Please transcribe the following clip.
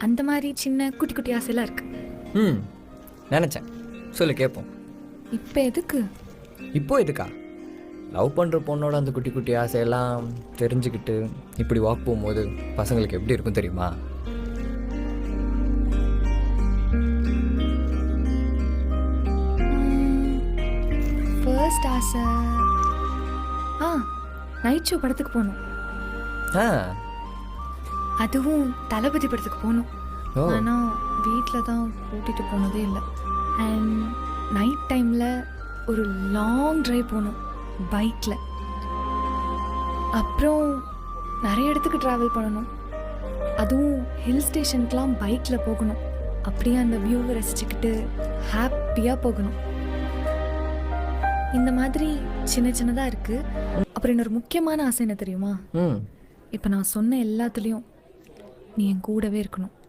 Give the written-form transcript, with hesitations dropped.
அந்த மாதிரி சின்ன குட்டி குட்டி ஆசையெல்லாம் இருக்கு. ம் நினச்சேன், சொல்லு கேட்போம். இப்போ எதுக்கு? இப்போ எதுக்கா? லவ் பண்ணுற பொண்ணோட அந்த குட்டி குட்டி ஆசையெல்லாம் தெரிஞ்சுக்கிட்டு இப்படி வாக் போகும்போது பசங்களுக்கு எப்படி இருக்கும் தெரியுமா? ஃபர்ஸ்ட் ஆசை நைட் ஷோ படத்துக்கு போகணும். ஆ அதுவும் தளபதி படத்துக்கு போகணும். ஓ ஆனால் வீட்டில் தான் கூட்டிகிட்டு போனதே இல்லை. அண்ட் நைட் டைமில் ஒரு லாங் ட்ரைவ் போகணும் பைக்கில். அப்புறம் நிறைய இடத்துக்கு ட்ராவல் பண்ணணும். அதுவும் ஹில் ஸ்டேஷனுக்கெலாம் பைக்கில் போகணும். அப்படியே அந்த வியூவை ரசிச்சுக்கிட்டு ஹாப்பியாக போகணும். இந்த மாதிரி சின்ன சின்னதாக இருக்குது. அப்புறம் இன்னொரு முக்கியமான ஆசை என்ன தெரியுமா? ம் இப்போ நான் சொன்ன எல்லாத்துலேயும் நீ என் கூடவே இருக்கணும்.